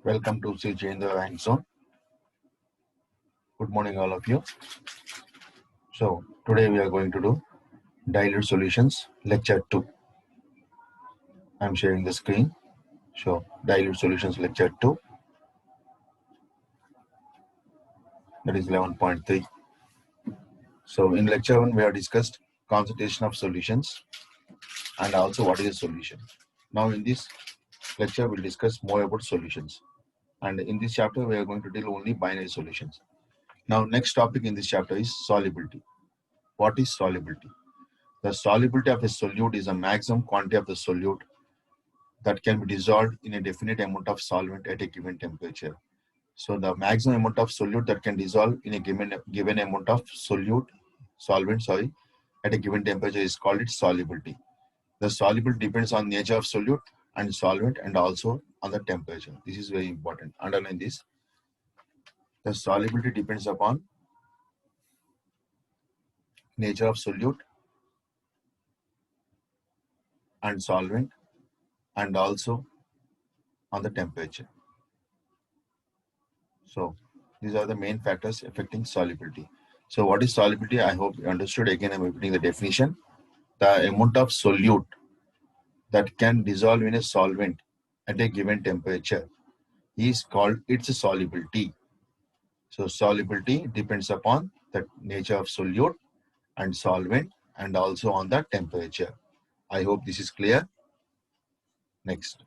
Welcome to CJ in the Rank Zone. Good morning, all of you. So, today we are going to do dilute solutions, lecture 2. I'm sharing the screen. So, dilute solutions, lecture 2. That is 11.3. So, in lecture 1, we have discussed concentration of solutions and also what is a solution. Now, in this lecture, we'll discuss more about solutions. And in this chapter, we are going to deal only binary solutions. Now, next topic in this chapter is solubility. What is solubility? The solubility of a solute is a maximum quantity of the solute that can be dissolved in a definite amount of solvent at a given temperature. So the maximum amount of solute that can dissolve in a given amount of solvent, at a given temperature is called its solubility. The solubility depends on nature of solute and solvent and also on the temperature. This is very important. Underline this. The solubility depends upon nature of solute and solvent and also on the temperature. So these are the main factors affecting solubility. So what is solubility? I hope you understood. Again, I'm repeating the definition. The amount of solute that can dissolve in a solvent at a given temperature is called its solubility. So solubility depends upon the nature of solute and solvent and also on the temperature. I hope this is clear. Next.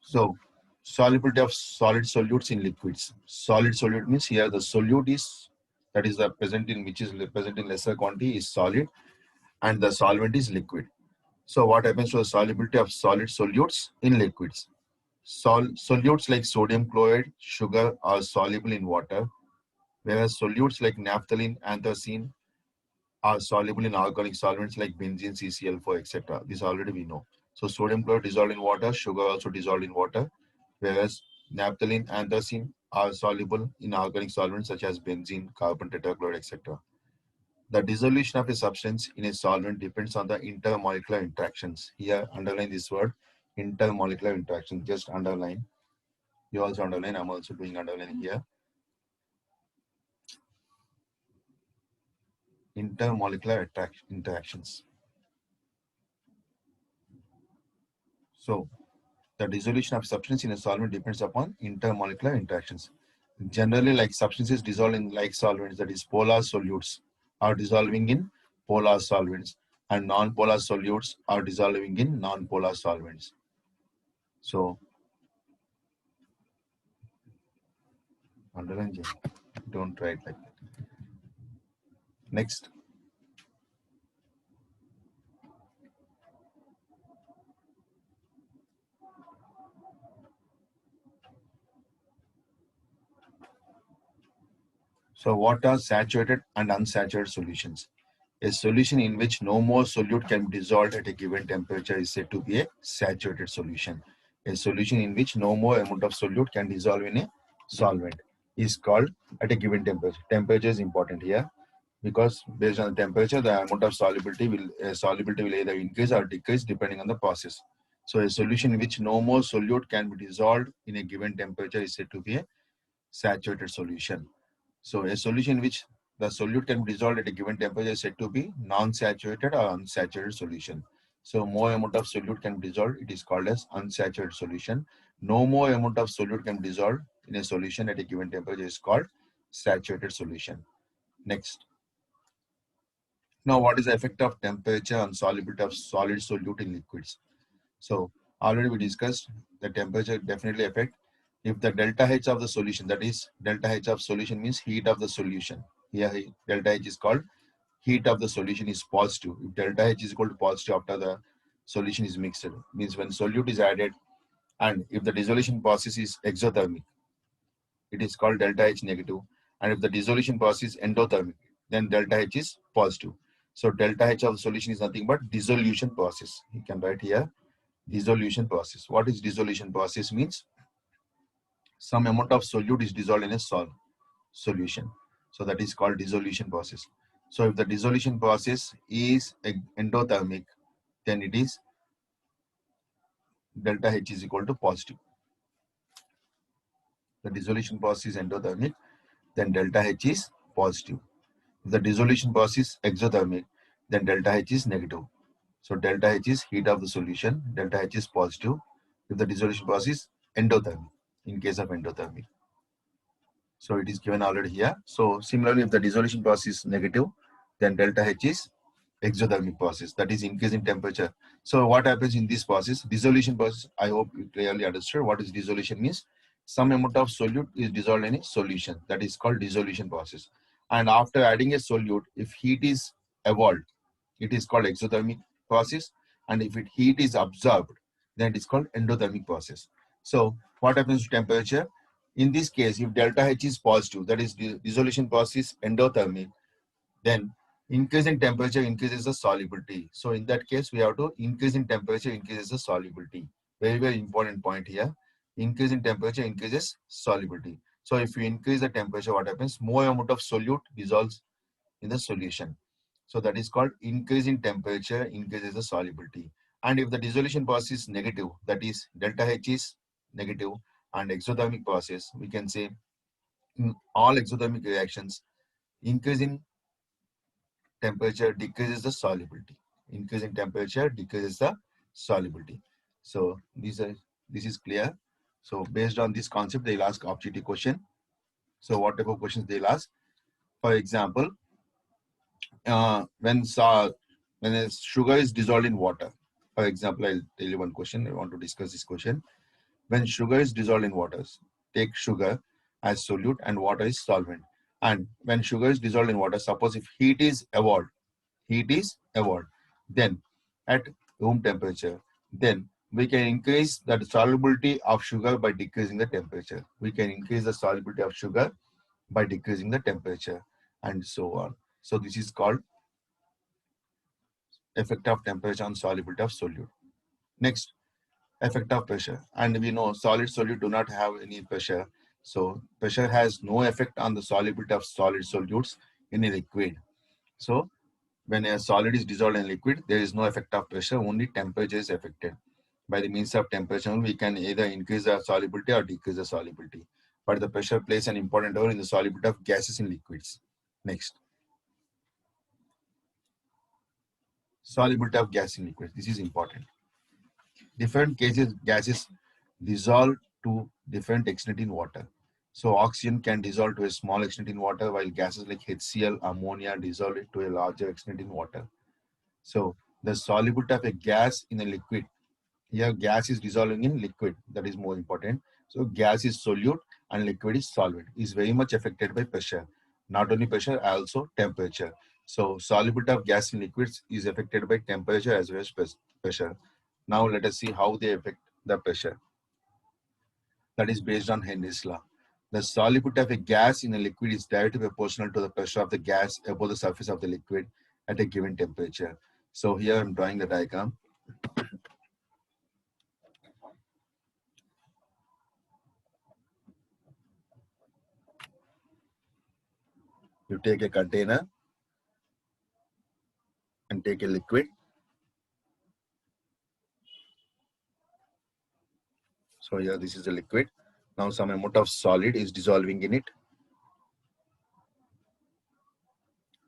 So solubility of solid solutes in liquids. Solid solute means here the solute is that is the present in which is present in lesser quantity is solid and the solvent is liquid. So what happens to the solubility of solid solutes in liquids? Solutes like sodium chloride, sugar are soluble in water, whereas solutes like naphthalene, anthracene are soluble in organic solvents like benzene, CCl4, etc. This already we know. So sodium chloride dissolved in water, sugar also dissolved in water, whereas naphthalene, anthracene are soluble in organic solvents such as benzene, carbon tetrachloride, etc. The dissolution of a substance in a solvent depends on the intermolecular interactions. Here, underline this word, intermolecular interaction. Just underline. You also underline. I'm also doing underline here. Intermolecular interactions. So, the dissolution of substance in a solvent depends upon intermolecular interactions. Generally, like substances dissolved in like solvents, that is polar solutes, are dissolving in polar solvents, and non-polar solutes are dissolving in non-polar solvents. So, underline, don't write like that. Next. So what are saturated and unsaturated solutions? A solution in which no more solute can be dissolved at a given temperature is said to be a saturated solution. A solution in which no more amount of solute can dissolve in a solvent is called at a given temperature. Temperature is important here because based on the temperature, the amount of solubility will either increase or decrease depending on the process. So a solution in which no more solute can be dissolved in a given temperature is said to be a saturated solution. So a solution in which the solute can be dissolved at a given temperature is said to be non-saturated or unsaturated solution. So more amount of solute can be dissolved, it is called as unsaturated solution. No more amount of solute can be dissolved in a solution at a given temperature is called saturated solution. Next. Now what is the effect of temperature on solubility of solid solute in liquids? So already we discussed the temperature definitely affect. If the delta H of the solution, that is delta H of solution means heat of the solution. Here delta H is called heat of the solution is positive. If delta H is equal to positive after the solution is mixed, means when solute is added and if the dissolution process is exothermic, it is called delta H negative. And if the dissolution process is endothermic, then delta H is positive. So delta H of the solution is nothing but dissolution process. You can write here dissolution process. What is dissolution process means? Some amount of solute is dissolved in a solution. So that is called dissolution process. So if the dissolution process is endothermic, then it is delta H is equal to positive. The dissolution process is endothermic, then delta H is positive. If the dissolution process is exothermic, then delta H is negative. So delta H is heat of the solution, delta H is positive. If the dissolution process is endothermic, in case of endothermic. So it is given already here. So similarly, if the dissolution process is negative, then delta H is exothermic process, that is increase in temperature. So what happens in this process? Dissolution process, I hope you clearly understood what is dissolution means. Some amount of solute is dissolved in a solution, that is called dissolution process. And after adding a solute, if heat is evolved, it is called exothermic process. And if heat is absorbed, then it is called endothermic process. So what happens to temperature? In this case, if delta H is positive, that is the dissolution process endothermic, then increase in temperature increases the solubility. So in that case, we have to increase in temperature increases the solubility. Very, very important point here. Increase in temperature increases solubility. So if you increase the temperature, what happens? More amount of solute dissolves in the solution. So that is called increase in temperature increases the solubility. And if the dissolution process is negative, that is delta H is negative and exothermic process, we can say in all exothermic reactions, increase in temperature decreases the solubility. Increase in temperature decreases the solubility. So this is clear. So based on this concept, they'll ask objective question. So what type of questions they'll ask? For example, when a sugar is dissolved in water. For example, I'll tell you one question. I want to discuss this question. When sugar is dissolved in water, take sugar as solute and water is solvent. And when sugar is dissolved in water, suppose if heat is evolved, then at room temperature, then we can increase the solubility of sugar by decreasing the temperature. We can increase the solubility of sugar by decreasing the temperature and so on. So this is called effect of temperature on solubility of solute. Next, effect of pressure. And we know solid solute do not have any pressure. So pressure has no effect on the solubility of solid solutes in a liquid. So when a solid is dissolved in liquid, there is no effect of pressure, only temperature is affected. By the means of temperature, we can either increase the solubility or decrease the solubility. But the pressure plays an important role in the solubility of gases in liquids. Next, solubility of gas in liquids. This is important. Different gases dissolve to different extent in water. So oxygen can dissolve to a small extent in water, while gases like HCl, ammonia dissolve it to a larger extent in water. So the solubility of a gas in a liquid, here gas is dissolving in liquid, that is more important. So gas is solute and liquid is solvent, is very much affected by pressure. Not only pressure, also temperature. So solubility of gas in liquids is affected by temperature as well as pressure. Now let us see how they affect the pressure. That is based on Henry's law. The solubility of a gas in a liquid is directly proportional to the pressure of the gas above the surface of the liquid at a given temperature. So here I'm drawing the diagram. You take a container and take a liquid. So here this is a liquid. Now some amount of solid is dissolving in it.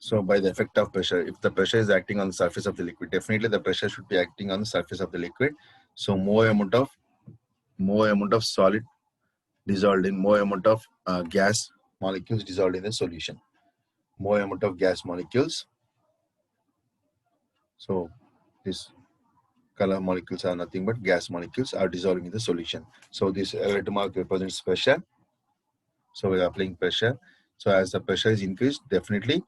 So by the effect of pressure, if the pressure is acting on the surface of the liquid, definitely the pressure should be acting on the surface of the liquid. So more amount of solid dissolved in, more amount of gas molecules dissolved in the solution. More amount of gas molecules. So this color molecules are nothing but gas molecules are dissolving in the solution. So this red mark represents pressure. So we are applying pressure. So as the pressure is increased, definitely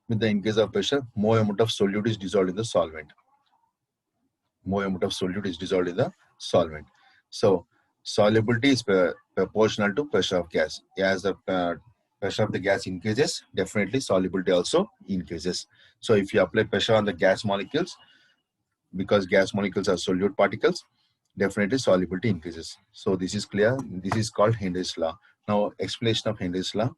with the increase of pressure, more amount of solute is dissolved in the solvent. More amount of solute is dissolved in the solvent. So solubility is proportional to pressure of gas. As the pressure of the gas increases, definitely solubility also increases. So if you apply pressure on the gas molecules, because gas molecules are solute particles, definitely solubility increases. So this is clear. This is called Henry's law. Now explanation of Henry's law.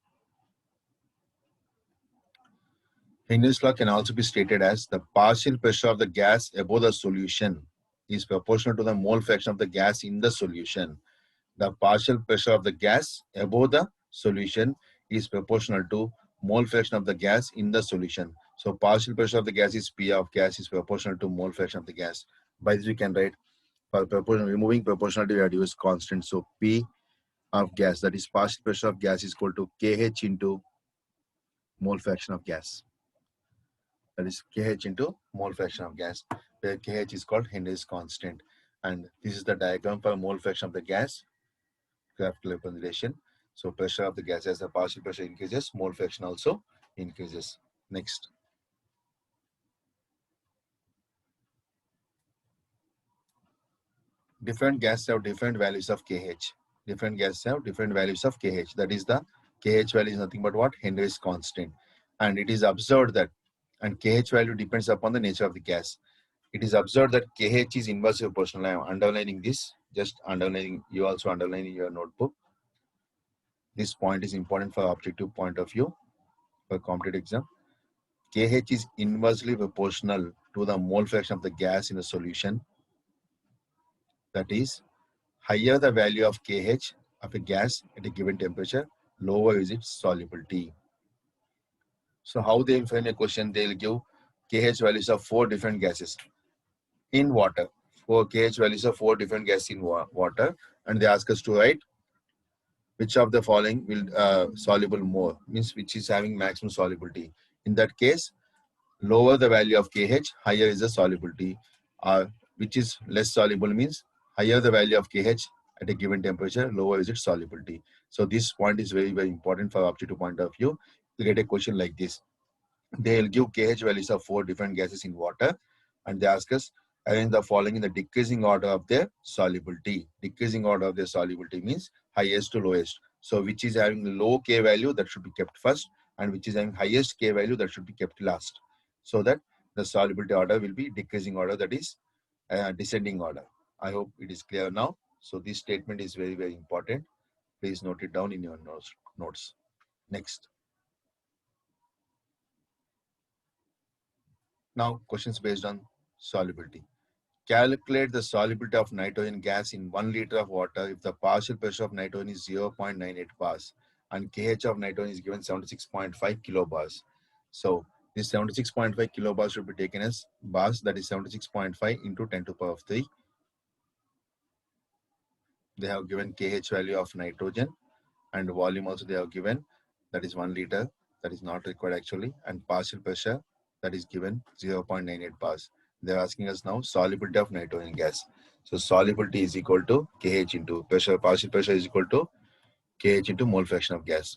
Henry's law can also be stated as the partial pressure of the gas above the solution is proportional to the mole fraction of the gas in the solution. The partial pressure of the gas above the solution is proportional to mole fraction of the gas in the solution. So partial pressure of the gas is P of gas is proportional to mole fraction of the gas. By this we can write, for removing proportionality we have to use constant. So P of gas, that is partial pressure of gas, is equal to Kh into mole fraction of gas. That is Kh into mole fraction of gas, where Kh is called Henry's constant. And this is the diagram for mole fraction of the gas, graphical representation. So pressure of the gas, as the partial pressure increases, mole fraction also increases. Next. Different gases have different values of Kh. Different gases have different values of Kh. That is the Kh value is nothing but what? Henry's constant. And it is observed that, and Kh value depends upon the nature of the gas. It is observed that Kh is inversely proportional. I am underlining this, just underlining, you also underline in your notebook. This point is important for objective point of view for competitive exam. Kh is inversely proportional to the mole fraction of the gas in the solution. That is, higher the value of Kh of a gas at a given temperature, lower is its solubility. So how they will frame a question, they will give Kh values of 4 different gases in water. 4 Kh values of 4 different gases in water, and they ask us to write which of the following will soluble more, means which is having maximum solubility. In that case, lower the value of Kh, higher is the solubility. Which is less soluble means higher the value of Kh at a given temperature, lower is its solubility. So this point is very, very important for objective point of view. You get a question like this. They'll give Kh values of 4 different gases in water, and they ask us arrange the following in the decreasing order of their solubility. Decreasing order of their solubility means highest to lowest. So which is having the low K value, that should be kept first, and which is having highest K value, that should be kept last. So that the solubility order will be decreasing order, that is descending order. I hope it is clear now. So this statement is very, very important. Please note it down in your notes. Next. Now questions based on solubility. Calculate the solubility of nitrogen gas in 1 liter of water if the partial pressure of nitrogen is 0.98 bars and Kh of nitrogen is given 76.5 kilobars. So this 76.5 kilobars should be taken as bars, that is 76.5 into 10 to the power of 3. They have given Kh value of nitrogen, and volume also they have given, that is 1 liter, that is not required actually, and partial pressure, that is given 0.98 bars. They are asking us now solubility of nitrogen gas. So solubility is equal to Kh into pressure, partial pressure is equal to Kh into mole fraction of gas.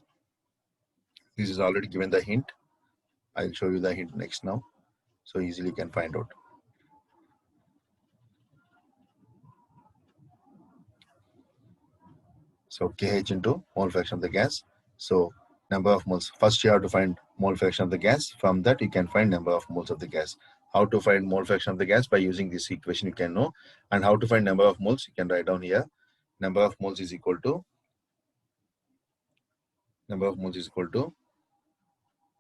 This is already given the hint. I will show you the hint next now, so easily you can find out. So Kh into mole fraction of the gas. So number of moles. First you have to find mole fraction of the gas. From that you can find number of moles of the gas. How to find mole fraction of the gas? By using this equation you can know. And how to find number of moles? You can write down here. Number of moles is equal to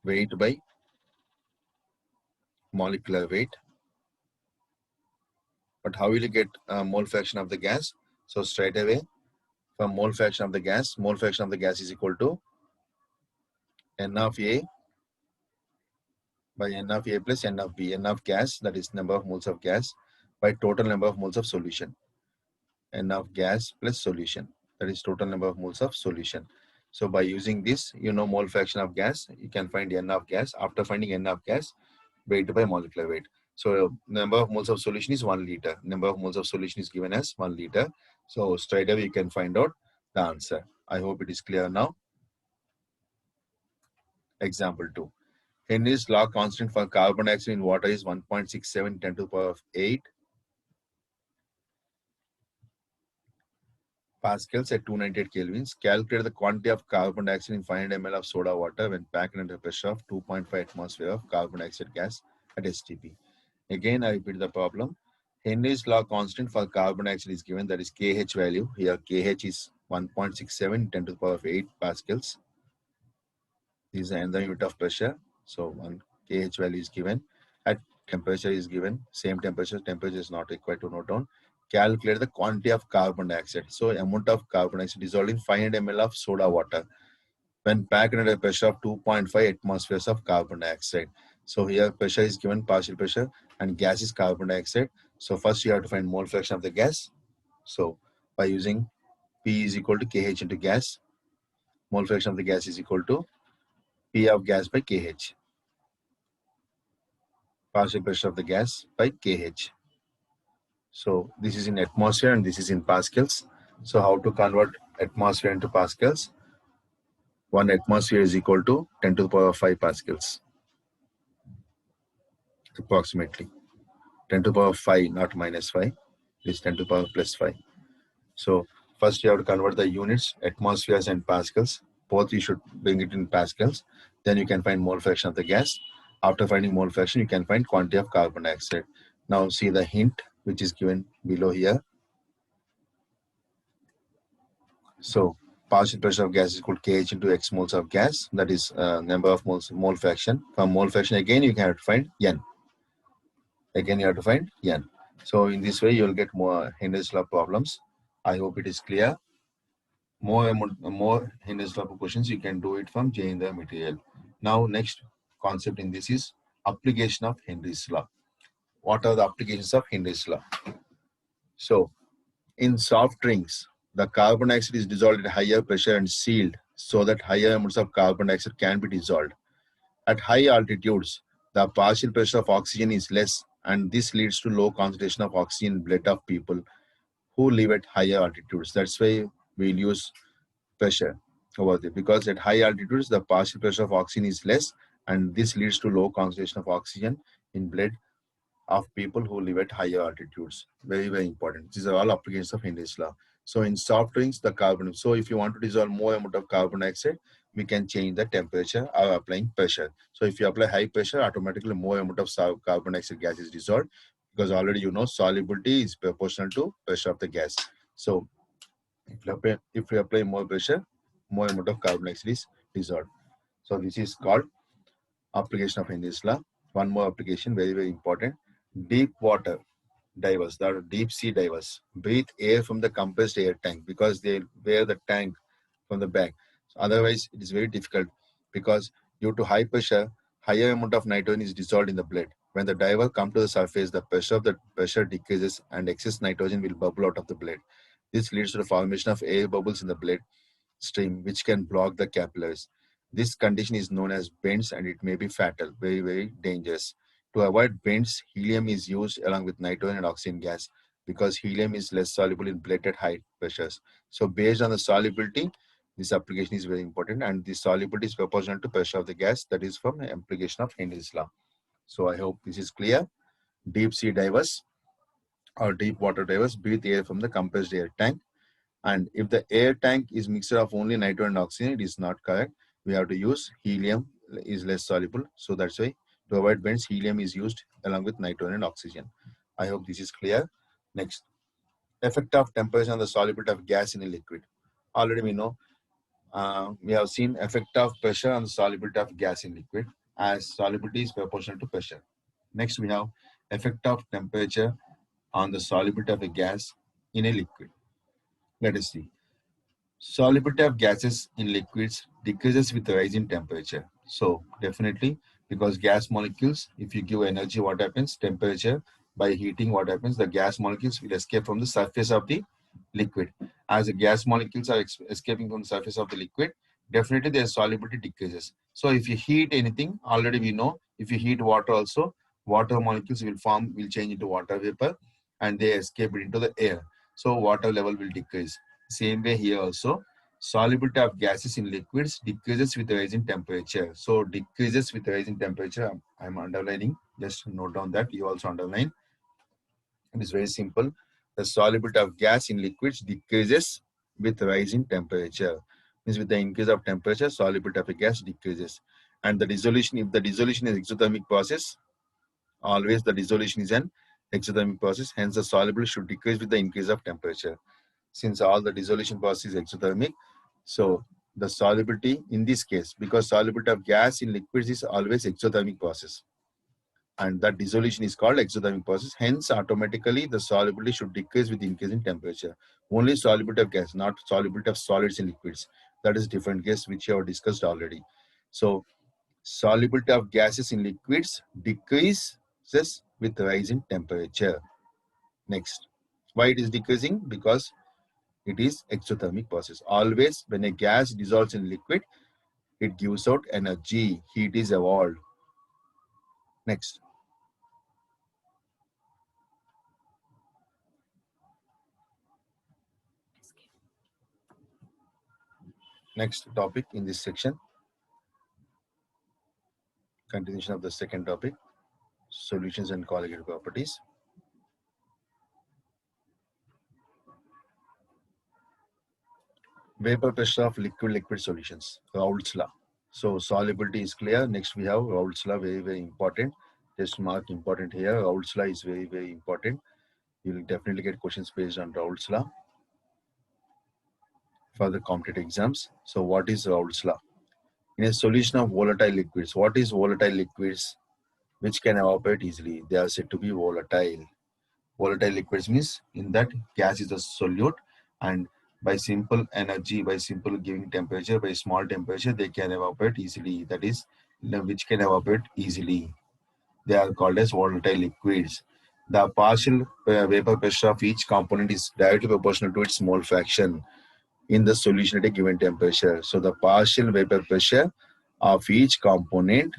weight by molecular weight. But how will you get mole fraction of the gas? So straight away, from mole fraction of the gas is equal to N of A by N of A plus N of B. N of gas, that is number of moles of gas, by total number of moles of solution. N of gas plus solution, that is total number of moles of solution. So by using this, you know mole fraction of gas, you can find N of gas. After finding N of gas, weight by molecular weight. So number of moles of solution is 1 liter. Number of moles of solution is given as 1 liter. So straight away you can find out the answer. I hope it is clear now. Example 2. Henry's law constant for carbon dioxide in water is 1.67 10 to the power of 8 pascals at 298 kelvins. Calculate the quantity of carbon dioxide in 500 ml of soda water when packed under pressure of 2.5 atmosphere of carbon dioxide gas at STP. Again, I repeat the problem. Henry's law constant for carbon dioxide is given, that is Kh value. Here Kh is 1.67 10 to the power of 8 pascals. This is another unit of pressure. So one Kh value is given. At temperature is given, same temperature is not required to note down. Calculate the quantity of carbon dioxide. So amount of carbon dioxide dissolved in 500 ml of soda water when packed at a pressure of 2.5 atmospheres of carbon dioxide. So here pressure is given, partial pressure, and gas is carbon dioxide. So first you have to find mole fraction of the gas. So by using P is equal to KH into gas, mole fraction of the gas is equal to P of gas by KH, partial pressure of the gas by KH. So this is in atmosphere and this is in pascals. So how to convert atmosphere into pascals? 1 atmosphere is equal to 10 to the power 5 pascals, approximately. 10 to the power 5, not minus 5. It is 10 to the power plus 5. So first you have to convert the units, atmospheres and pascals. Both you should bring it in pascals. Then you can find mole fraction of the gas. After finding mole fraction, you can find quantity of carbon dioxide. Now see the hint which is given below here. So partial pressure of gas is equal to KH into X moles of gas. That is number of moles, mole fraction. From mole fraction again, you can have to find N. Again, you have to find N. So in this way, you will get more Henry's law problems. I hope it is clear. More Henry's law questions, you can do it from J in the material. Now, next concept in this is application of Henry's law. What are the applications of Henry's law? So, in soft drinks, the carbon dioxide is dissolved at higher pressure and sealed so that higher amounts of carbon dioxide can be dissolved. At high altitudes, the partial pressure of oxygen is less, and this leads to low concentration of oxygen in blood of people who live at higher altitudes. That's why we'll use pressure over there, because at high altitudes, the partial pressure of oxygen is less, and this leads to low concentration of oxygen in blood of people who live at higher altitudes. Very, very important. These are all applications of Henry's law. So in soft drinks, the carbon. So if you want to dissolve more amount of carbon dioxide, we can change the temperature or applying pressure. So if you apply high pressure, automatically more amount of carbon dioxide gas is dissolved, because already you know solubility is proportional to pressure of the gas. So if you apply more pressure, more amount of carbon dioxide is dissolved. So this is called application of Henry's law. One more application, very, very important. Deep water divers, that are deep sea divers, breathe air from the compressed air tank because they wear the tank from the back. So otherwise, it is very difficult, because due to high pressure, higher amount of nitrogen is dissolved in the blood. When the diver comes to the surface, the pressure decreases and excess nitrogen will bubble out of the blood. This leads to the formation of air bubbles in the blood stream, which can block the capillaries. This condition is known as bends, and it may be fatal, very, very dangerous. To avoid bends, helium is used along with nitrogen and oxygen gas, because helium is less soluble in blood at high pressures. So based on the solubility, this application is very important, and the solubility is proportional to pressure of the gas. That is from the application of Henry's law. So I hope this is clear. Deep sea divers or deep water divers breathe air from the compressed air tank. And if the air tank is mixture of only nitrogen and oxygen, it is not correct. We have to use helium, is less soluble. So that's why to avoid bends, helium is used along with nitrogen and oxygen. I hope this is clear. Next, effect of temperature on the solubility of gas in a liquid. Already we know, we have seen effect of pressure on the solubility of gas in liquid, as solubility is proportional to pressure. Next, we have effect of temperature on the solubility of a gas in a liquid. Let us see. Solubility of gases in liquids decreases with the rise in temperature. So definitely, because gas molecules, if you give energy, what happens? Temperature, by heating, what happens? The gas molecules will escape from the surface of the liquid. As the gas molecules are escaping from the surface of the liquid, definitely their solubility decreases. So if you heat anything, already we know, if you heat water also, water molecules will change into water vapor, and they escape into the air. So water level will decrease. Same way here also, solubility of gases in liquids decreases with the rise in temperature. So decreases with the rise in temperature. I'm underlining. Just note down that. You also underline. It is very simple. The solubility of gas in liquids decreases with rise in temperature. Means with the increase of temperature, solubility of a gas decreases. And the dissolution, if the dissolution is exothermic process, always the dissolution is an exothermic process. Hence, the solubility should decrease with the increase of temperature. Since all the dissolution process is exothermic, so the solubility in this case, because solubility of gas in liquids is always exothermic process. and that dissolution is called exothermic process. Hence, automatically the solubility should decrease with increase in temperature. Only solubility of gas, not solubility of solids in liquids. That is different case which you have discussed already. So solubility of gases in liquids decreases with rise in temperature. Next, why it is decreasing? Because it is exothermic process. Always when a gas dissolves in liquid, it gives out energy. Heat is evolved. Next. Next topic in this section, continuation of the second topic, solutions and colligative properties. Vapor pressure of liquid solutions, Raoult's law. So solubility is clear. Next we have Raoult's law, very important. Just mark important here. Raoult's law is very important. You will definitely get questions based on Raoult's law for the competitive exams. So what is Raoult's law? In a solution of volatile liquids, what is volatile liquids? Which can evaporate easily. They are said to be volatile. Volatile liquids means in that gas is a solute, and by simple energy, by simple giving temperature, by small temperature, they can evaporate easily. That is, which can evaporate easily. They are called as volatile liquids. The partial vapor pressure of each component is directly proportional to its mole fraction in the solution at a given temperature. So the partial vapor pressure of each component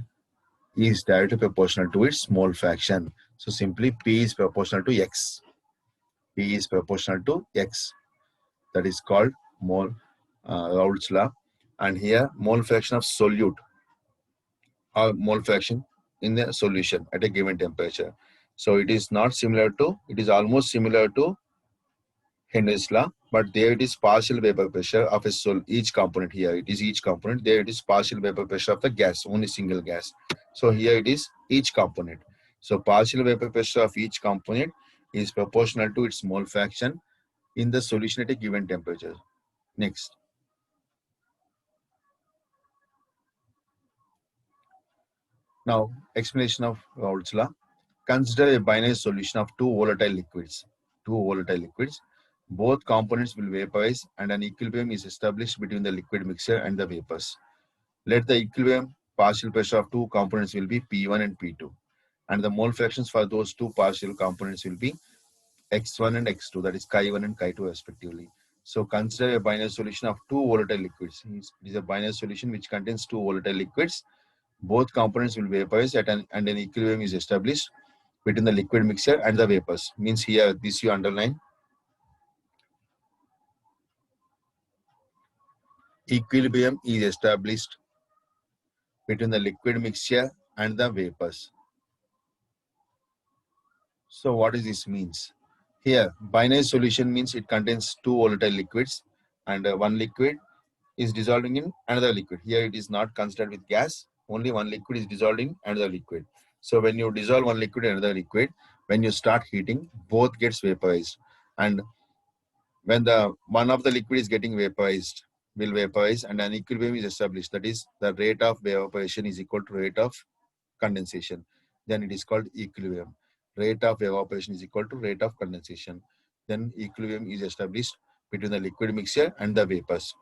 is directly proportional to its mole fraction. So simply P is proportional to X. P is proportional to X. That is called mole Raoult's law. And here mole fraction of solute or mole fraction in the solution at a given temperature. So it is not similar to, it is almost similar to Henry's law, but there it is partial vapor pressure of a each component. Here it is each component. There it is partial vapor pressure of the gas, only single gas. So here it is each component. So partial vapor pressure of each component is proportional to its mole fraction in the solution at a given temperature. Next. Now, explanation of Raoult's law. Consider a binary solution of two volatile liquids. Both components will vaporize and an equilibrium is established between the liquid mixture and the vapors. Let the equilibrium partial pressure of two components will be P1 and P2. And the mole fractions for those two partial components will be X1 and X2, that is Chi1 and Chi2 respectively. So consider a binary solution of two volatile liquids. It is a binary solution which contains two volatile liquids. Both components will vaporize and an equilibrium is established between the liquid mixture and the vapors. Means here, this you underline. Equilibrium is established between the liquid mixture and the vapors. So what does this means? Here, binary solution means it contains two volatile liquids and one liquid is dissolving in another liquid. Here it is not considered with gas. Only one liquid is dissolving another liquid. So when you dissolve one liquid in another liquid, when you start heating, both gets vaporized. And when the one of the liquid is getting vaporized, will vaporize and an equilibrium is established. That is, the rate of evaporation is equal to rate of condensation. Then it is called equilibrium. Rate of evaporation is equal to rate of condensation. Then equilibrium is established between the liquid mixture and the vapors.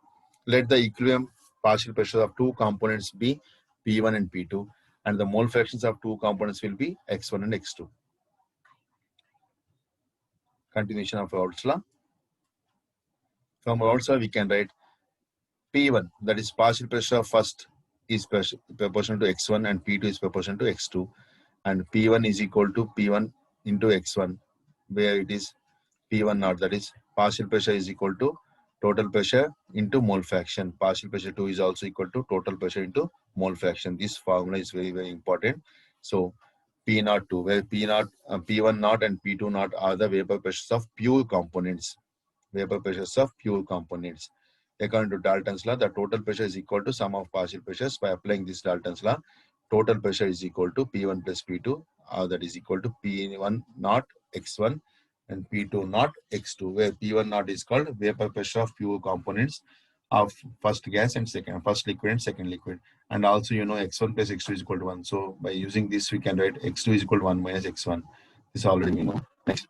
Let the equilibrium partial pressure of two components be P1 and P2, and the mole fractions of two components will be X1 and X2. Continuation of Raoult's law. From Raoult's law, we can write P1, that is partial pressure of first is proportional to X1 and P2 is proportional to X2, and P1 is equal to P1 into X1, where it is P1 naught, that is partial pressure is equal to total pressure into mole fraction. Partial pressure 2 is also equal to total pressure into mole fraction. This formula is very important. So P naught 2, where P1 naught and P2 naught are the vapor pressures of pure components. Vapor pressures of pure components. According to Dalton's law, the total pressure is equal to sum of partial pressures. By applying this Dalton's law, total pressure is equal to P1 plus P2, that is equal to P1 naught X1 and P2 naught X2, where P1 naught is called vapor pressure of pure components of first gas and first liquid and second liquid. And also, x1 plus x2 is equal to 1. So by using this, we can write x2 is equal to 1 minus x1. This already we know. Next,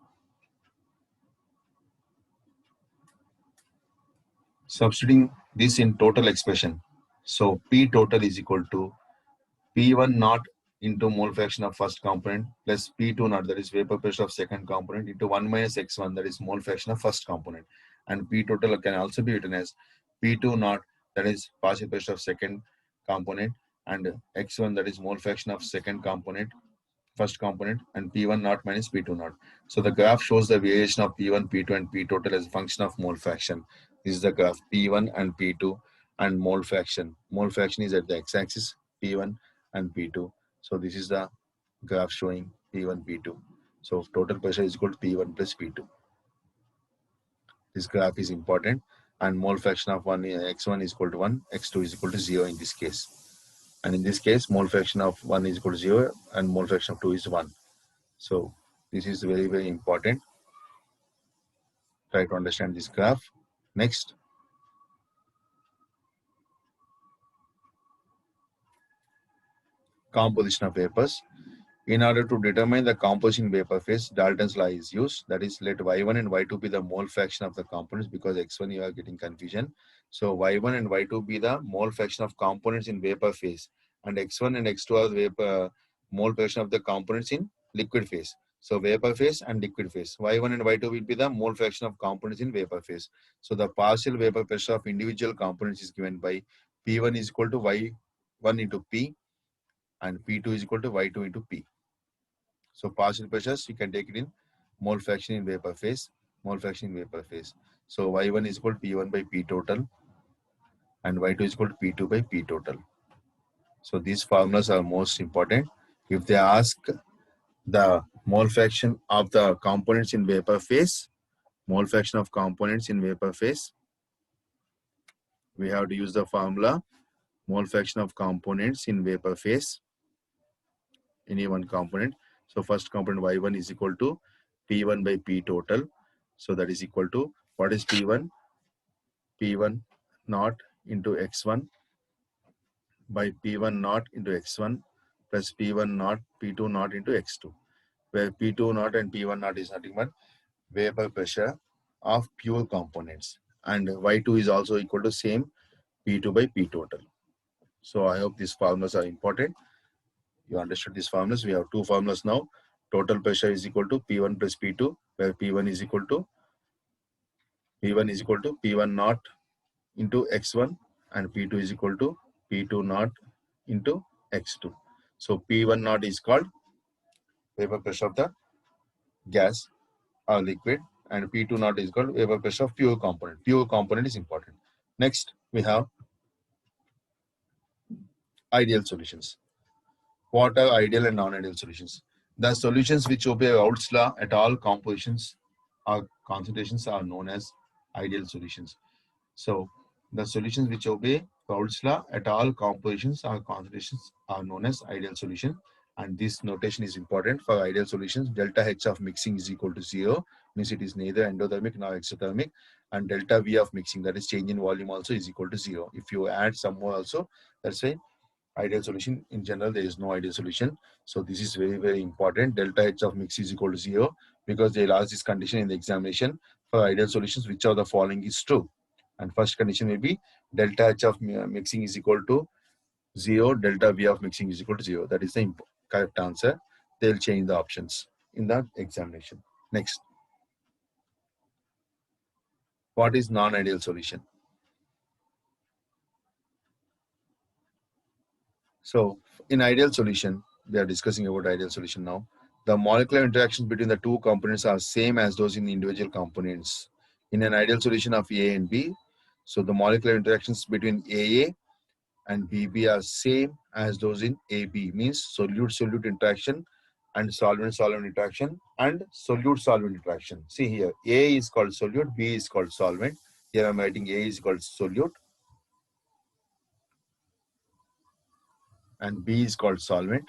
substituting this in total expression. So P total is equal to P1 naught into mole fraction of first component plus P2 naught, that is vapor pressure of second component, into 1 minus x1, that is mole fraction of first component. And P total can also be written as P2 naught, that is partial pressure of second component, and x1, that is mole fraction of second component, first component, and P1 naught minus P2 naught. So the graph shows the variation of P1, P2, and P total as a function of mole fraction. This is the graph P1 and P2 and mole fraction. Mole fraction is at the x-axis, P1 and P2. So this is the graph showing P1, P2. So total pressure is equal to P1 plus P2. This graph is important, and mole fraction of x1 is equal to 1, x2 is equal to 0 in this case. And in this case, mole fraction of 1 is equal to 0 and mole fraction of 2 is 1. So this is very, very important. Try to understand this graph. Next, composition of vapors. In order to determine the composition vapor phase, Dalton's law is used. That is, let Y1 and Y2 be the mole fraction of the components, because X1 you are getting confusion. So Y1 and Y2 be the mole fraction of components in vapor phase, and X1 and X2 are the vapor mole fraction of the components in liquid phase. So vapor phase and liquid phase. Y1 and Y2 will be the mole fraction of components in vapor phase. So the partial vapor pressure of individual components is given by P1 is equal to Y1 into P, and P2 is equal to Y2 into P. So partial pressures, you can take it in mole fraction in vapor phase, mole fraction in vapor phase. So Y1 is equal to P1 by P total, and Y2 is equal to P2 by P total. So these formulas are most important. If they ask the mole fraction of the components in vapor phase, mole fraction of components in vapor phase, we have to use the formula mole fraction of components in vapor phase, any one component. So first component Y1 is equal to P1 by P total. So that is equal to, what is P1? P1 naught into X1 by P1 naught into X1 plus P1 naught, P2 naught into X2, where P2 naught and P1 naught is nothing but vapor pressure of pure components. And Y2 is also equal to same P2 by P total. So I hope these formulas are important. You understood these formulas. We have two formulas now. Total pressure is equal to P1 plus P2, where P1 is equal to P1 naught into X1, and P2 is equal to P2 naught into X2. So P1 naught is called vapor pressure of the gas or liquid, and P2 naught is called vapor pressure of pure component. Pure component is important. Next, we have ideal solutions. What are ideal and non-ideal solutions? The solutions which obey Raoult's law at all compositions or concentrations are known as ideal solutions. So the solutions which obey Raoult's law at all compositions or concentrations are known as ideal solution. And this notation is important for ideal solutions. Delta H of mixing is equal to 0, means it is neither endothermic nor exothermic. And delta V of mixing, that is change in volume, also is equal to 0. If you add some more also, that's why ideal solution. In general, there is no ideal solution. So this is very, very important. Delta H of mix is equal to 0, because they'll ask this condition in the examination for ideal solutions, which of the following is true. And first condition will be delta H of mixing is equal to 0, delta V of mixing is equal to 0. That is the correct answer. They'll change the options in the examination. Next, what is non-ideal solution? So in ideal solution, we are discussing about ideal solution now. The molecular interactions between the two components are same as those in the individual components. In an ideal solution of A and B, so the molecular interactions between AA and BB are same as those in AB, means solute-solute interaction and solvent-solvent interaction and solute-solvent interaction. See here, A is called solute, B is called solvent. Here I'm writing A is called solute and B is called solvent.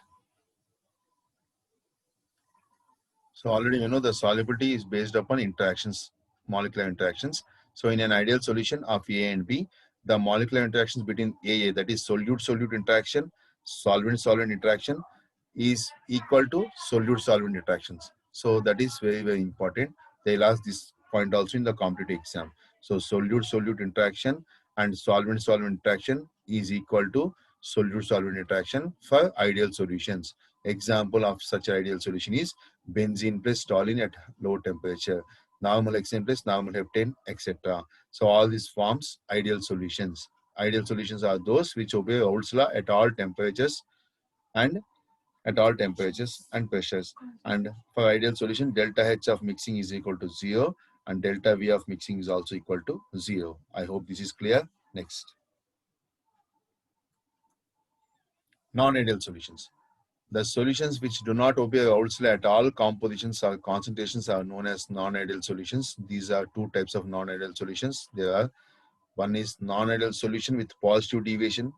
So already you know the solubility is based upon interactions, molecular interactions. So in an ideal solution of A and B, the molecular interactions between AA, that is solute-solute interaction, solvent-solvent interaction, is equal to solute-solvent interactions. So that is very, very important. They'll ask this point also in the competitive exam. So solute-solute interaction and solvent-solvent interaction is equal to solute-solvent interaction for ideal solutions. Example of such ideal solution is benzene plus toluene at low temperature, normal hexane plus normal heptane, etc. So all these forms ideal solutions. Ideal solutions are those which obey Raoult's law at all temperatures and pressures. And for ideal solution, delta H of mixing is equal to 0 and delta V of mixing is also equal to 0. I hope this is clear. Next. Non-ideal solutions. The solutions which do not obey Raoult's law at all compositions or concentrations are known as non-ideal solutions. These are two types of non-ideal solutions. There are one is non-ideal solution with positive deviation,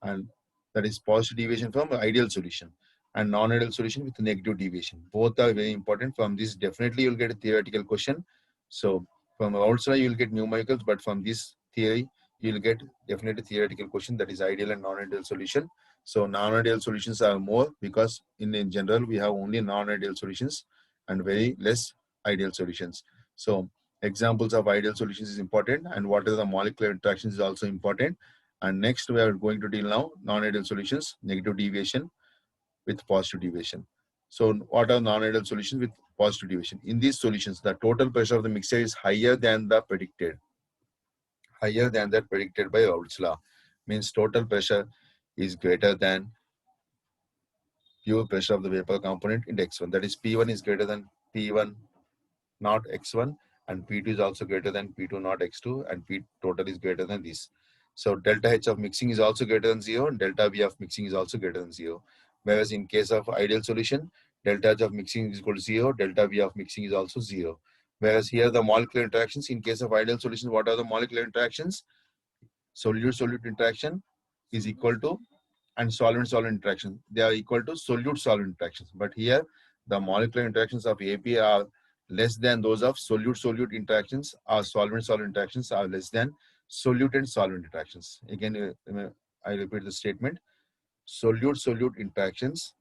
and that is positive deviation from ideal solution, and non-ideal solution with negative deviation. Both are very important. From this, definitely you'll get a theoretical question. So from outside you'll get numericals, but from this theory you'll get definitely theoretical question, that is ideal and non-ideal solution. So non-ideal solutions are more because in general we have only non-ideal solutions and very less ideal solutions. So examples of ideal solutions is important, and what are the molecular interactions is also important. And next we are going to deal now non-ideal solutions, negative deviation with positive deviation. So what are non-ideal solutions with positive deviation? In these solutions, the total pressure of the mixture is higher than that predicted by Raoult's law. Means total pressure is greater than pure pressure of the vapor component in X1. That is P1 is greater than P1 not X1, and P2 is also greater than P2 not X2, and P total is greater than this. So delta H of mixing is also greater than 0, and delta V of mixing is also greater than 0. Whereas in case of ideal solution, delta H of mixing is equal to 0, delta V of mixing is also 0. Whereas here the molecular interactions, in case of ideal solution, what are the molecular interactions? Solute-solute interaction is equal to, and solvent-solvent interaction, they are equal to solute-solvent interactions. But here, the molecular interactions of AP are less than those of solute-solute interactions, or solvent-solvent interactions are less than solute and solvent interactions. Again, I repeat the statement. Solute-solute interactions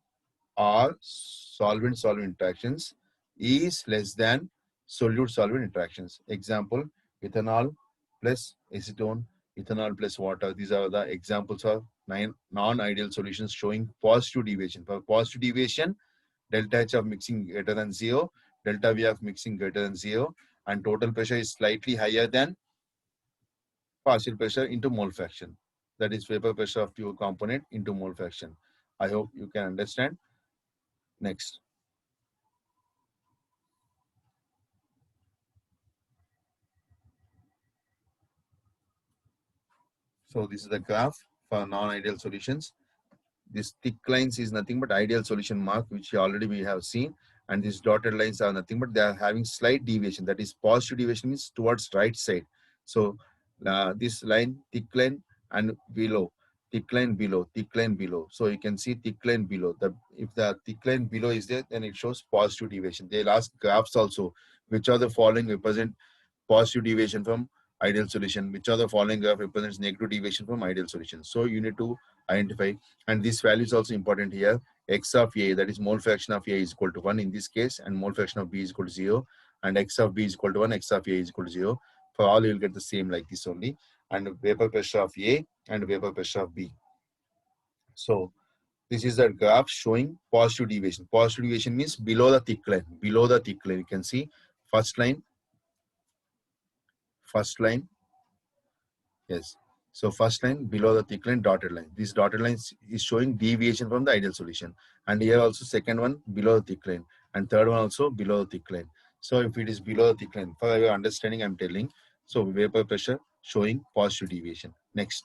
or solvent-solvent interactions is less than solute-solvent interactions. Example, ethanol plus acetone, ethanol plus water. These are the examples of 9 non-ideal solutions showing positive deviation. For positive deviation, delta H of mixing greater than 0, delta V of mixing greater than 0, and total pressure is slightly higher than partial pressure into mole fraction. That is vapor pressure of pure component into mole fraction. I hope you can understand. Next. So this is the graph for non-ideal solutions. This thick lines is nothing but ideal solution mark, which already we have seen. And these dotted lines are nothing but they are having slight deviation. That is positive deviation means towards right side. So this line, thick line and below, thick line below, thick line below. So you can see thick line below. If the thick line below is there, then it shows positive deviation. They'll ask graphs also, which are the following represent positive deviation from ideal solution, which are the following graph represents negative deviation from ideal solution. So you need to identify, and this value is also important here. X of A, that is mole fraction of A is equal to 1 in this case, and mole fraction of B is equal to 0, and X of B is equal to 1, X of A is equal to 0. For all, you will get the same like this only, and vapor pressure of A and vapor pressure of B. So this is the graph showing positive deviation. Positive deviation means below the thick line. Below the thick line, you can see first line, yes. So first line below the thick line, dotted line. This dotted line is showing deviation from the ideal solution. And here also second one below the thick line. And third one also below the thick line. So if it is below the thick line, for your understanding, I'm telling. So vapor pressure showing positive deviation. Next.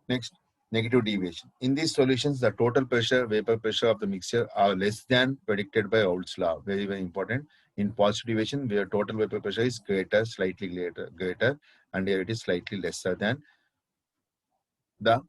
Next, negative deviation. In these solutions, the total pressure, vapor pressure of the mixture are less than predicted by Raoult's law. Very, very important. In positive deviation, where total vapor pressure is greater, slightly greater, and here it is slightly lesser than the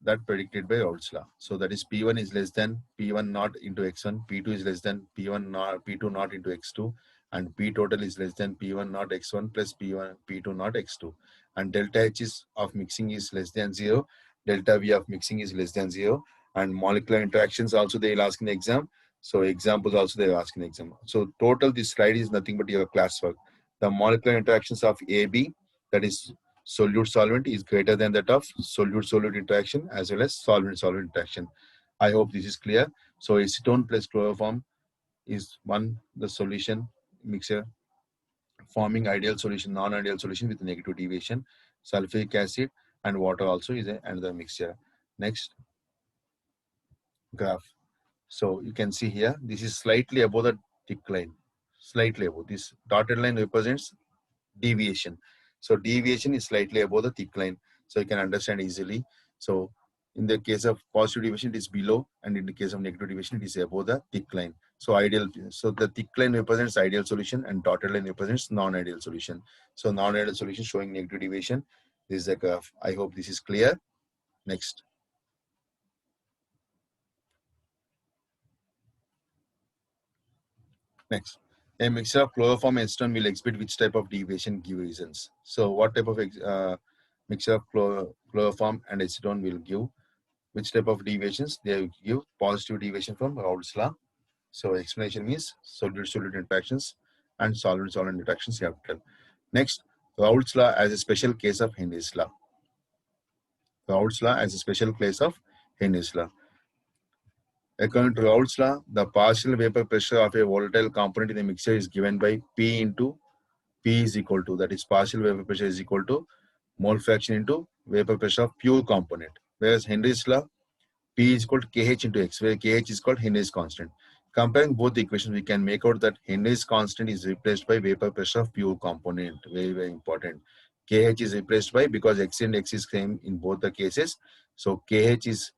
that predicted by Raoult's law. So that is P1 is less than P1 naught into X1, P2 is less than P1 naught, P2 naught into X2, and P total is less than P1 naught X1 plus P1 P2 naught X2. And delta H is of mixing is less than 0, delta V of mixing is less than 0, and molecular interactions also they will ask in the exam. So examples also they will ask in the exam. So total this slide is nothing but your classwork. The molecular interactions of AB, that is solute solvent, is greater than that of solute solute interaction as well as solvent solvent interaction. I hope this is clear. So acetone plus chloroform is the solution mixture forming ideal solution, non-ideal solution with negative deviation. Sulfuric acid and water also is another mixture. Next graph. So you can see here, this is slightly above the thick line, slightly above. This dotted line represents deviation. So deviation is slightly above the thick line. So you can understand easily. So in the case of positive deviation, it is below, and in the case of negative deviation, it is above the thick line. So ideal. So the thick line represents ideal solution, and dotted line represents non-ideal solution. So non-ideal solution showing negative deviation. This is the graph. I hope this is clear. Next. Next. A mixture of chloroform and acetone will exhibit which type of deviation give reasons. So what type of mixture of chloroform and acetone will give which type of deviations? They give positive deviation from Raoult's law. So explanation means solute-solute interactions and solvent-solvent interactions you have to tell. Next, Raoult's law as a special case of Henry's law. Raoult's law as a special case of Henry's law. According to Raoult's law, the partial vapor pressure of a volatile component in the mixture is given by P into P is equal to, that is partial vapor pressure is equal to mole fraction into vapor pressure of pure component. Whereas Henry's law, P is equal to Kh into X, where Kh is called Henry's constant. Comparing both the equations, we can make out that Henry's constant is replaced by vapor pressure of pure component. Very, very important. Kh is replaced by, because X and X is same in both the cases. So Kh is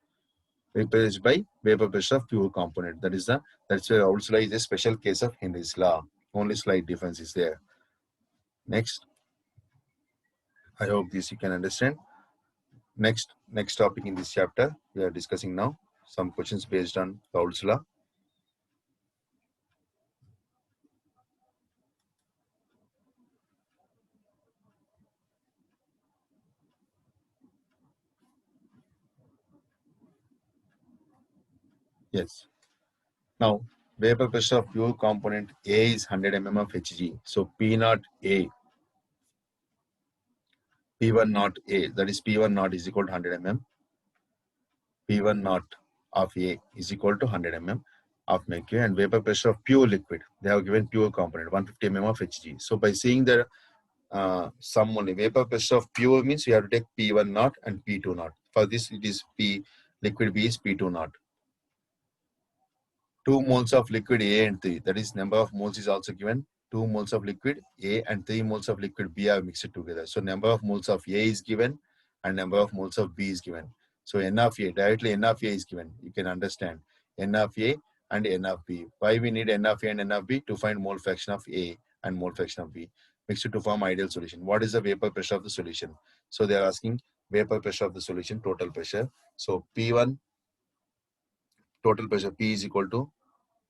replaced by vapor pressure of pure component. That's why Raoult's law is a special case of Henry's law. Only slight difference is there. Next. I hope this you can understand. Next topic in this chapter we are discussing now. Some questions based on Raoult's law. Yes. Now, vapor pressure of pure component A is 100 mm of Hg. So P naught A, P1 naught A, that is P1 naught is equal to 100 mm. P1 naught of A is equal to 100 mm of mercury, and vapor pressure of pure liquid, they have given pure component 150 mm of Hg. So by seeing the sum only, vapor pressure of pure means we have to take P1 naught and P2 naught. For this, it is liquid B is P2 naught. 2 moles of liquid A and 3, that is number of moles is also given. 2 moles of liquid A and 3 moles of liquid B are mixed together. So number of moles of A is given and number of moles of B is given. So N of A, directly N of A is given. You can understand N of A and N of B. Why we need N of A and N of B? To find mole fraction of A and mole fraction of B. Mixed to form ideal solution. What is the vapor pressure of the solution? So they are asking vapor pressure of the solution, total pressure. So P1, total pressure P is equal to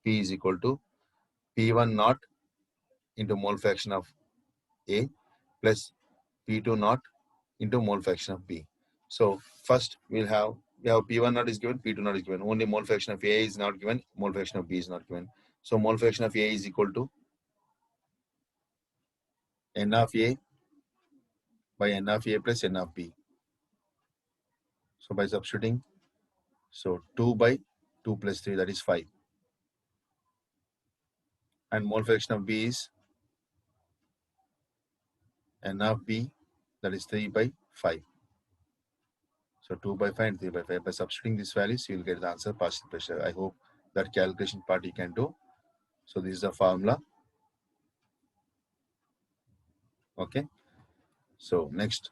P1 naught into mole fraction of A plus P2 naught into mole fraction of B. So first we have P1 naught is given, P2 naught is given. Only mole fraction of A is not given, mole fraction of B is not given. So mole fraction of A is equal to N of A by N of A plus N of B. So by substituting, so 2 by 2 plus 3, that is 5. And mole fraction of B is N of B, that is 3 by 5. So 2 by 5 and 3 by 5. By substituting these values, you will get the answer partial pressure. I hope that calculation part you can do. So this is the formula. Okay. So next,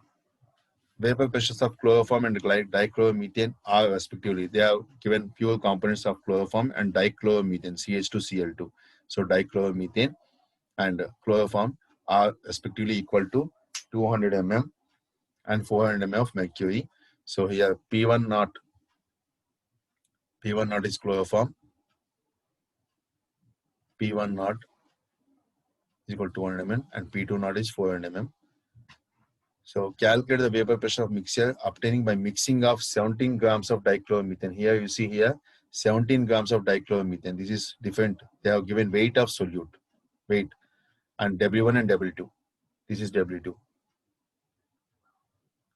vapor pressures of chloroform and dichloromethane are respectively. They are given pure components of chloroform and dichloromethane, CH2Cl2. So dichloromethane and chloroform are respectively equal to 200 mm and 400 mm of mercury. So here P1 naught is chloroform. P1 naught is equal to 200 mm and P2 naught is 400 mm. So calculate the vapor pressure of mixture obtaining by mixing of 17 grams of dichloromethane. Here you see here 17 grams of dichloromethane. This is different. They have given weight of solute, weight, and W1 and W2. This is W2.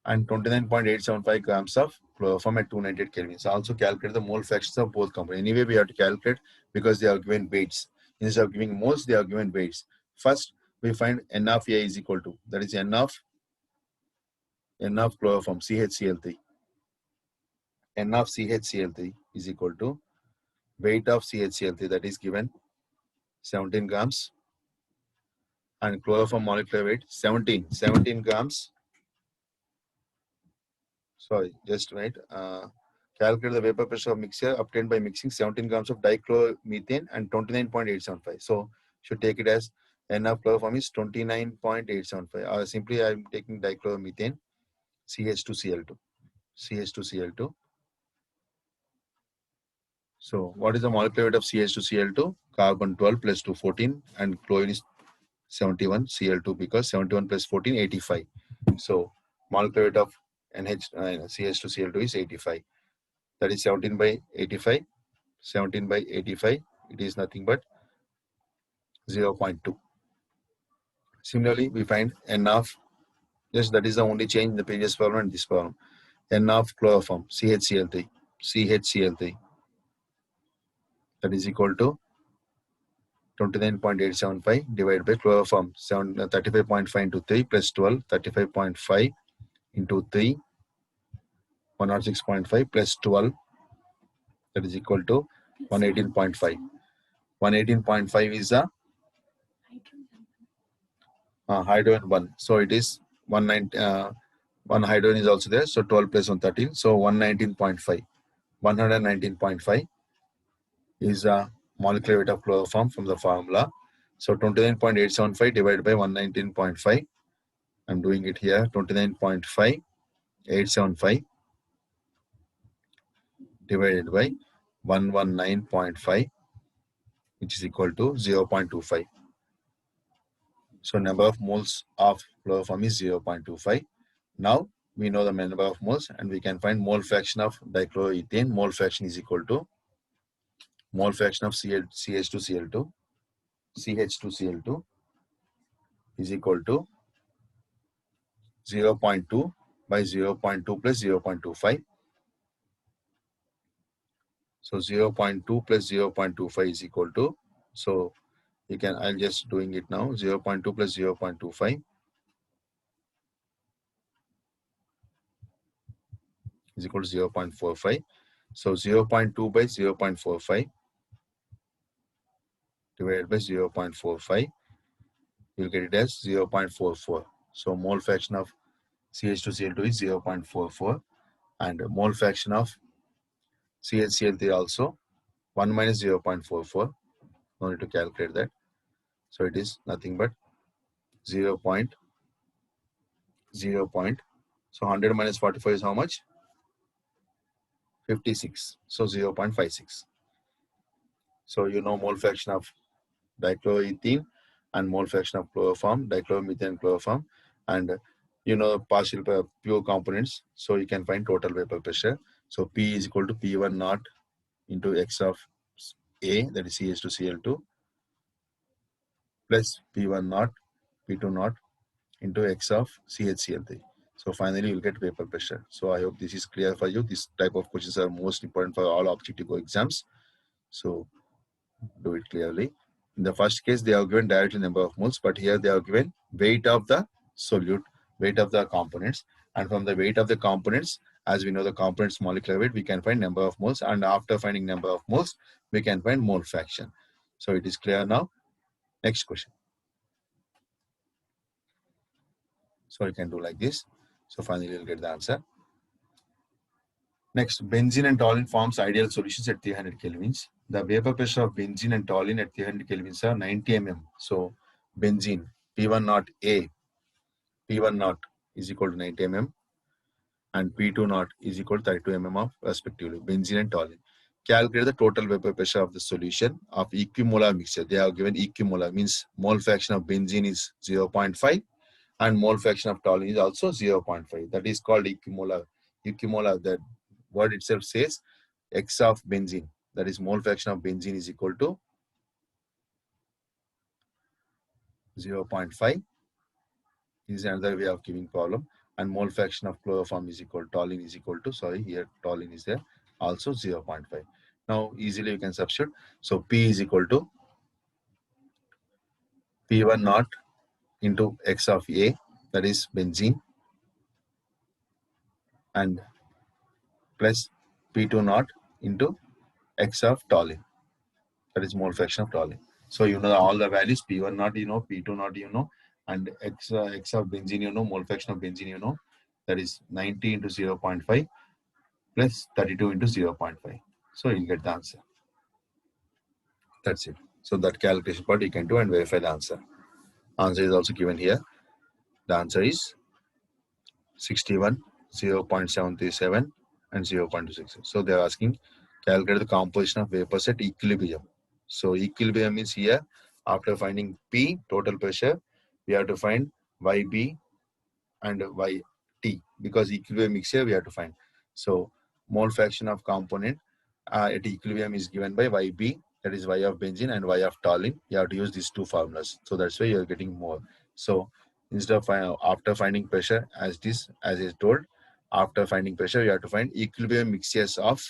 And 29.875 grams of chloroform at 298 Kelvin. So also calculate the mole fractions of both components. Anyway, we have to calculate because they are given weights. Instead of giving moles, they are given weights. First, we find N of A is equal to, that is N of chloroform, CHCl3. N of CHCl3 is equal to weight of CHCl3, that is given 17 grams, and chloroform molecular weight 17 grams. Sorry, just right. Calculate the vapor pressure of mixture obtained by mixing 17 grams of dichloromethane and 29.875. So should take it as N of chloroform is 29.875. Simply I am taking dichloromethane CH2Cl2. CH2Cl2. So what is the molecular weight of CH2Cl2? Carbon 12 plus 2, 14, and chlorine is 71, Cl2, because 71 plus 14, 85. So molecular weight of CH2Cl2 is 85. That is 17 by 85. 17 by 85. It is nothing but 0.2. Similarly, we find N of, yes, that is the only change in the previous problem and this problem. N of chloroform, CHCl3. CHCl3. That is equal to 29.875 divided by chloroform 35.5 into 3 plus 12, 35.5 into 3, 106.5 plus 12, that is equal to 118.5. 118.5 is the hydrogen 1. So it is 190, one hydrogen is also there. So 12 plus 1, 13. So 119.5. 119.5 is the molecular weight of chloroform from the formula. So 29.875 divided by 119.5. I'm doing it here. 29.5 divided by 119.5, which is equal to 0.25. So number of moles of chloroform is 0.25. Now we know the number of moles and we can find mole fraction of dichloroethane. Mole fraction is equal to mole fraction of CH2Cl2. CH2Cl2 is equal to 0.2 by 0.2 plus 0.25. So 0.2 plus 0.25 is equal to, so you can, I'll just doing it now, 0.2 plus 0.25 is equal to 0.45. So 0.2 by 0.45 divided by 0.45, you'll get it as 0.44. So mole fraction of CH2Cl2 is 0.44 and mole fraction of CHCl3 also 1 minus 0.44. No need to calculate that. So it is nothing but 0. So 100 minus 45 is how much? 56. So 0.56. So you know mole fraction of dichloroethene and mole fraction of chloroform, dichloromethane chloroform, and you know partial pure components. So you can find total vapor pressure. So P is equal to P1 naught into X of A, that is CH2Cl2, plus P1 naught, P2 naught into X of CHCl3. So finally you'll get vapor pressure. So I hope this is clear for you. This type of questions are most important for all objective exams. So do it clearly. In the first case, they are given directly number of moles, but here they are given weight of the solute, weight of the components. And from the weight of the components, as we know the components molecular weight, we can find number of moles. And after finding number of moles, we can find mole fraction. So it is clear now. Next question. So you can do like this. So finally you'll get the answer. Next, benzene and toluene forms ideal solutions at 300 kelvins. The vapor pressure of benzene and toluene at 300 kelvins are 90 mm. So benzene P1 naught A, P1 naught is equal to 90 mm. and P2 naught is equal to 32 mm of respectively benzene and toluene. Calculate the total vapor pressure of the solution of equimolar mixture. They have given equimolar, means mole fraction of benzene is 0.5 and mole fraction of toluene is also 0.5. That is called equimolar. Equimolar, the word itself says X of benzene. That is mole fraction of benzene is equal to 0.5. This is another way of giving problem. And mole fraction of chloroform is equal to toluene is equal to, sorry, here toluene is there, also 0.5. Now easily you can substitute. So P is equal to P1 naught into X of A, that is benzene, and plus P2 naught into X of toluene, that is mole fraction of toluene. So you know all the values, P1 naught you know, P2 naught you know, and X of benzene you know, mole fraction of benzene you know, that is 90 into 0.5 plus 32 into 0.5. So you'll get the answer. That's it. So that calculation part you can do and verify the answer. Answer is also given here. The answer is 61, 0.737 and 0.26. So they are asking calculate the composition of vapors at equilibrium. So equilibrium is here. After finding P, total pressure, we have to find YB and YT, because equilibrium mixture we have to find. So mole fraction of component at equilibrium is given by YB, that is Y of benzene, and Y of toluene. You have to use these two formulas. So that's why you are getting more. So instead of after finding pressure, as is told, after finding pressure, you have to find equilibrium mixtures of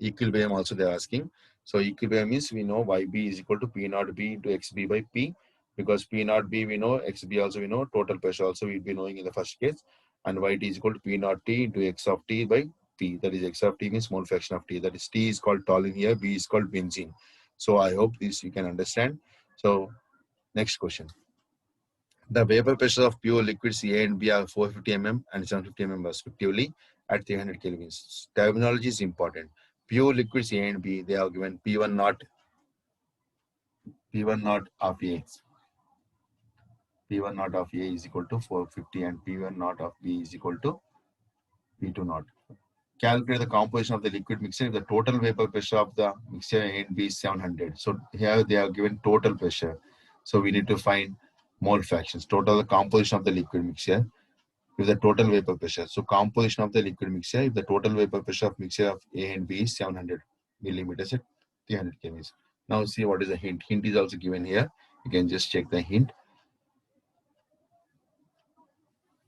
equilibrium also they are asking. So equilibrium means we know YB is equal to P naught B into XB by P, because P naught B we know, XB also we know, total pressure also we'll be knowing in the first case, and YT is equal to P naught T into X of T by P, that is X of T means mole fraction of T, that is T is called toluene here, B is called benzene. So I hope this you can understand. So next question. The vapor pressure of pure liquids A and B are 450 mm and 750 mm respectively at 300 kelvins. Terminology is important. Pure liquids A and B, they have given P1 naught of A. P1 naught of A is equal to 450 and P1 naught of B is equal to P2 naught. Calculate the composition of the liquid mixture. The total vapor pressure of the mixture A and B is 700. So here they have given total pressure. So we need to find mole fractions. Total composition of the liquid mixture with the total vapor pressure. So composition of the liquid mixture, if the total vapor pressure of mixture of A and B is 700 millimeters at 300 kVs. Now see what is the hint. Hint is also given here. You can just check the hint.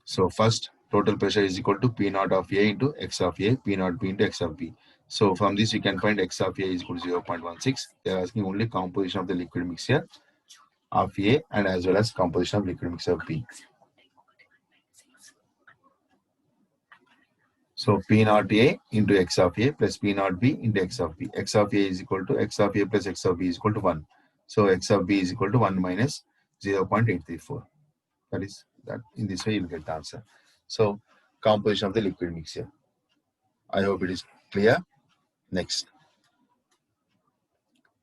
So first total pressure is equal to P naught of A into X of A, P naught B into X of B. So from this you can find X of A is equal to 0.16. They are asking only composition of the liquid mixture of A and as well as composition of liquid mixture of B. So P naught A into X of A plus P naught B into X of B. X of A is equal to X of A plus X of B is equal to 1. So X of B is equal to 1 minus 0.834. That is that. In this way, you'll get the answer. So composition of the liquid mixture. I hope it is clear. Next.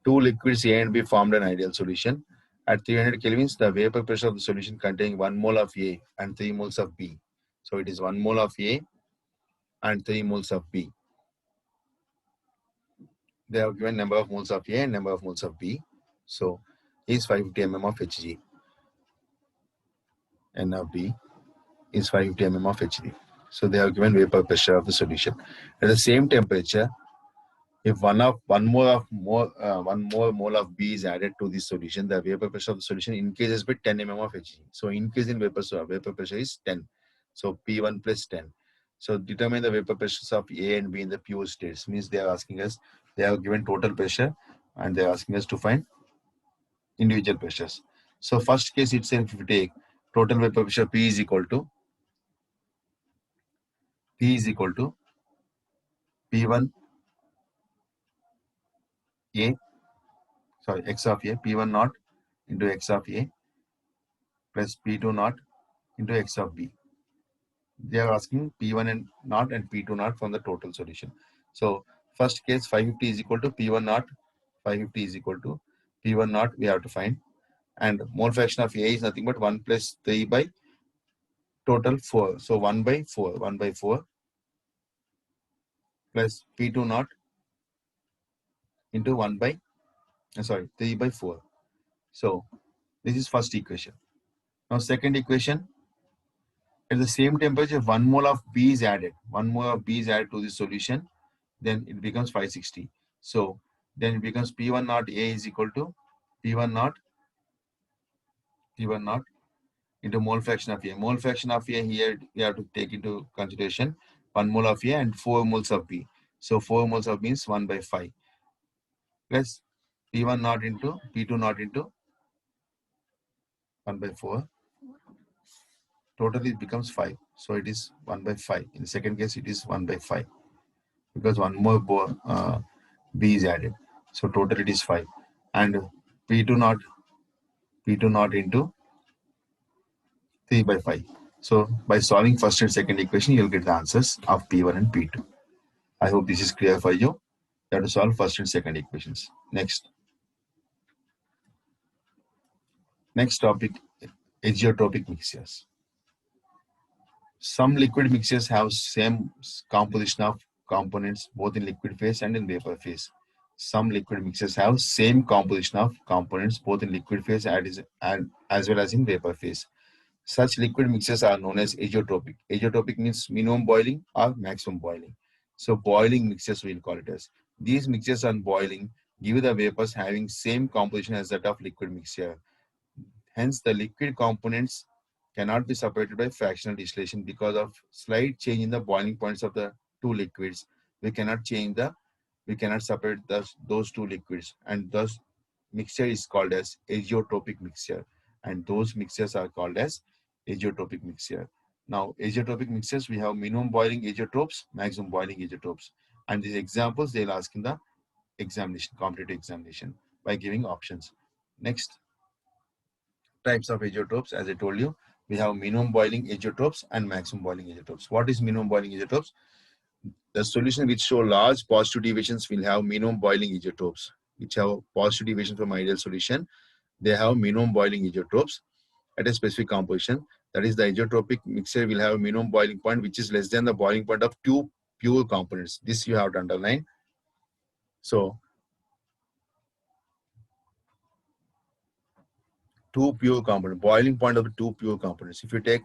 Two liquids A and B formed an ideal solution. At 300 kelvins, the vapor pressure of the solution containing 1 mole of A and 3 moles of B. So it is 1 mole of A and 3 moles of B. They have given number of moles of A and number of moles of B. So is 550 mm of Hg. N of B is 550 mm of Hg. So they have given vapor pressure of the solution. At the same temperature, if one more mole of B is added to this solution, the vapor pressure of the solution increases by 10 mm of Hg. So increase in vapor pressure is 10. So P1 plus 10. So determine the vapor pressures of A and B in the pure states. Means they are asking us, they have given total pressure and they are asking us to find individual pressures. So first case itself, if we take total vapor pressure P is equal to P1 A, sorry, X of A, P1 naught into X of A plus P2 naught into X of B. They are asking P1 and naught and P2 naught from the total solution. So first case 550 is equal to P1 naught, 550 is equal to P1 naught we have to find, and mole fraction of A is nothing but 1 plus 3 by total 4. So 1 by 4, 1 by 4 plus P2 naught into 3 by 4. So this is first equation. Now second equation, at the same temperature, 1 mole of B is added. 1 mole of B is added to the solution, then it becomes 560. So then it becomes P1 naught A is equal to P1 naught into mole fraction of A. Mole fraction of A here we have to take into consideration 1 mole of A and 4 moles of B. So 4 moles of B means 1 by 5 plus P1 naught into P2 naught into 1 by 4. Totally it becomes 5. So it is 1 by 5. In the second case, it is 1 by 5 because one more B is added. So total it is 5. And P2 naught into 3 by 5. So by solving first and second equation, you'll get the answers of P1 and P2. I hope this is clear for you. You have to solve first and second equations. Next topic, azeotropic mixtures. Some liquid mixtures have same composition of components both in liquid phase and in vapor phase. Some liquid mixtures have same composition of components both in liquid phase and as well as in vapor phase. Such liquid mixtures are known as azeotropic. Azeotropic means minimum boiling or maximum boiling. So boiling mixtures we'll call it as. These mixtures on boiling give the vapors having same composition as that of liquid mixture. Hence, the liquid components cannot be separated by fractional distillation because of slight change in the boiling points of the two liquids. We cannot separate those two liquids, and thus mixture is called as azeotropic mixture, and those mixtures are called as azeotropic mixture. Now, azeotropic mixtures, we have minimum boiling azeotropes, maximum boiling azeotropes, and these examples they'll ask in the examination, competitive examination, by giving options. Next, types of azeotropes. As I told you, we have minimum boiling azeotropes and maximum boiling azeotropes. What is minimum boiling azeotropes? The solution which show large positive deviations will have minimum boiling azeotropes, which have positive deviation from ideal solution. They have minimum boiling azeotropes at a specific composition. That is, the azeotropic mixture will have a minimum boiling point which is less than the boiling point of two pure components. This you have to underline. So, two pure components, boiling point of two pure components. If you take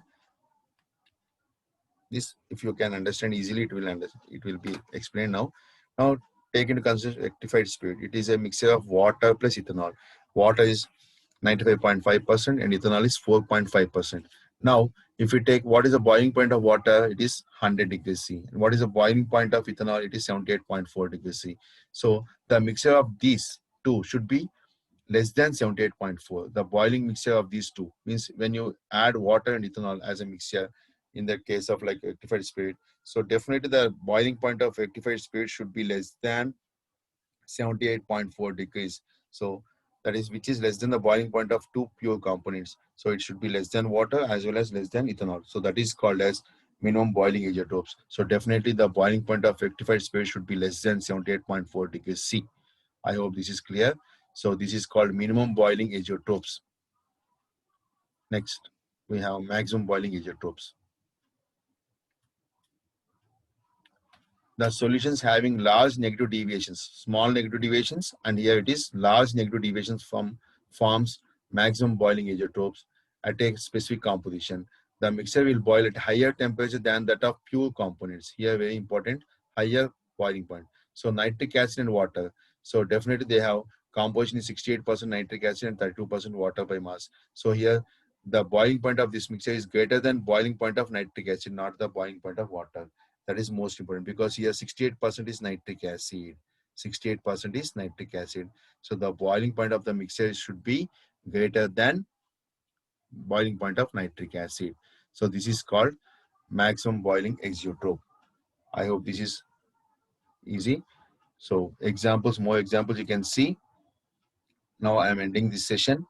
this, if you can understand easily, it will be explained now. Now take into consideration rectified spirit. It is a mixture of water plus ethanol. Water is 95.5% and ethanol is 4.5%. Now if you take what is the boiling point of water, it is 100 degrees C. And what is the boiling point of ethanol? It is 78.4 degrees C. So the mixture of these two should be less than 78.4. The boiling mixture of these two means when you add water and ethanol as a mixture, in the case of like rectified spirit, so definitely the boiling point of rectified spirit should be less than 78.4 degrees. So that is, which is less than the boiling point of two pure components. So it should be less than water as well as less than ethanol. So that is called as minimum boiling azeotropes. So definitely the boiling point of rectified spirit should be less than 78.4 degrees C. I hope this is clear. So this is called minimum boiling azeotropes. Next, we have maximum boiling azeotropes. The solutions having large negative deviations, small negative deviations, and here it is large negative deviations from forms maximum boiling azeotropes at a specific composition. The mixture will boil at higher temperature than that of pure components. Here very important, higher boiling point. So nitric acid and water. So definitely they have composition is 68% nitric acid and 32% water by mass. So here the boiling point of this mixture is greater than boiling point of nitric acid, not the boiling point of water. That is most important because here 68% is nitric acid. 68% is nitric acid. So the boiling point of the mixture should be greater than boiling point of nitric acid. So this is called maximum boiling azeotrope. I hope this is easy. So examples, more examples you can see. Now I am ending this session.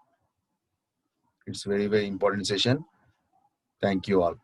It's very, very important session. Thank you all.